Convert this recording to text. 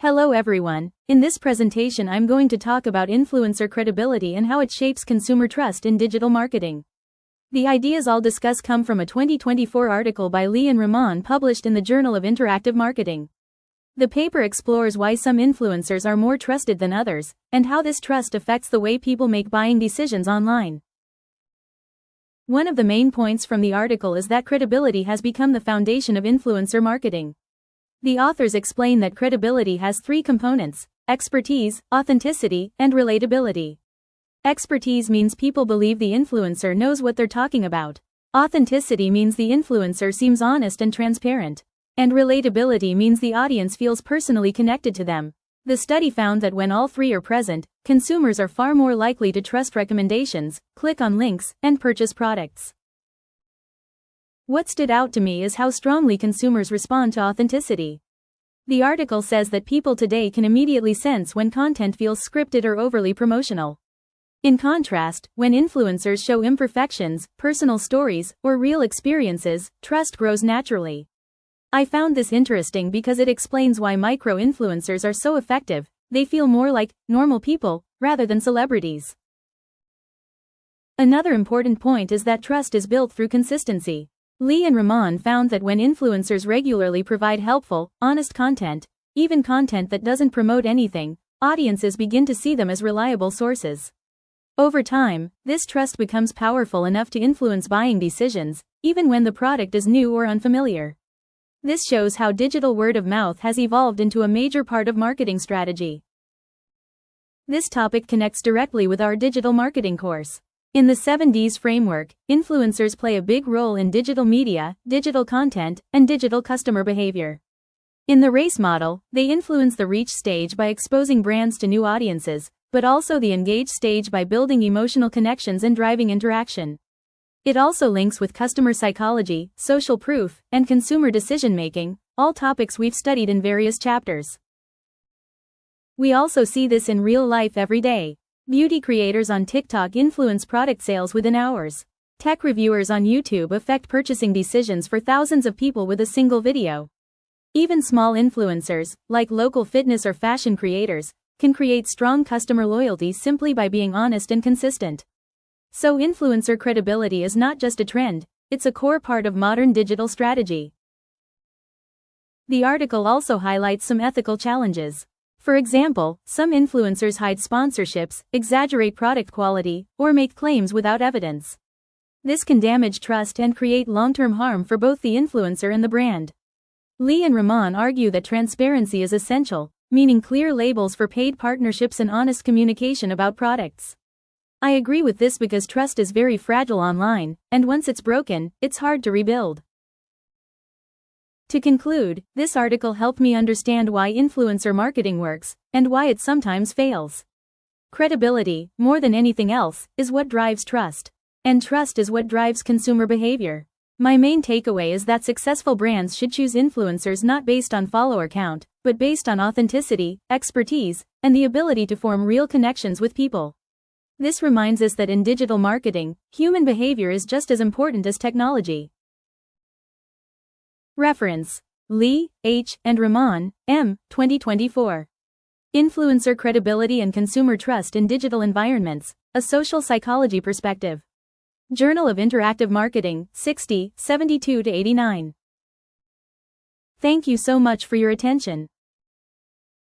Hello everyone, in this presentation I'm going to talk about influencer credibility and how it shapes consumer trust in digital marketing. The ideas I'll discuss come from a 2024 article by Lee and Rahman published in the Journal of Interactive Marketing. The paper explores why some influencers are more trusted than others, and how this trust affects the way people make buying decisions online. One of the main points from the article is that credibility has become the foundation of influencer marketing. The authors explain that credibility has three components: expertise, authenticity, and relatability. Expertise means people believe the influencer knows what they're talking about. Authenticity means the influencer seems honest and transparent. And relatability means the audience feels personally connected to them. The study found that when all three are present, consumers are far more likely to trust recommendations, click on links, and purchase products. What stood out to me is how strongly consumers respond to authenticity. The article says that people today can immediately sense when content feels scripted or overly promotional. In contrast, when influencers show imperfections, personal stories, or real experiences, trust grows naturally. I found this interesting because it explains why micro-influencers are so effective. They feel more like normal people, rather than celebrities. Another important point is that trust is built through consistency. Lee and Rahman found that when influencers regularly provide helpful, honest content, even content that doesn't promote anything, audiences begin to see them as reliable sources. Over time, this trust becomes powerful enough to influence buying decisions, even when the product is new or unfamiliar. This shows how digital word of mouth has evolved into a major part of marketing strategy. This topic connects directly with our digital marketing course. In the 7Ds framework, influencers play a big role in digital media, digital content, and digital customer behavior. In the race model, they influence the reach stage by exposing brands to new audiences, but also the engage stage by building emotional connections and driving interaction. It also links with customer psychology, social proof, and consumer decision-making, all topics we've studied in various chapters. We also see this in real life every day. Beauty creators on TikTok influence product sales within hours. Tech reviewers on YouTube affect purchasing decisions for thousands of people with a single video. Even small influencers, like local fitness or fashion creators, can create strong customer loyalty simply by being honest and consistent. So influencer credibility is not just a trend, it's a core part of modern digital strategy. The article also highlights some ethical challenges. For example, some influencers hide sponsorships, exaggerate product quality, or make claims without evidence. This can damage trust and create long-term harm for both the influencer and the brand. Lee and Rahman argue that transparency is essential, meaning clear labels for paid partnerships and honest communication about products. I agree with this because trust is very fragile online, and once it's broken, it's hard to rebuild. To conclude, this article helped me understand why influencer marketing works, and why it sometimes fails. Credibility, more than anything else, is what drives trust. And trust is what drives consumer behavior. My main takeaway is that successful brands should choose influencers not based on follower count, but based on authenticity, expertise, and the ability to form real connections with people. This reminds us that in digital marketing, human behavior is just as important as technology. Reference: Lee, H., and Rahman, M., 2024. Influencer Credibility and Consumer Trust in Digital Environments, A Social Psychology Perspective. Journal of Interactive Marketing, 60, 72-89. Thank you so much for your attention.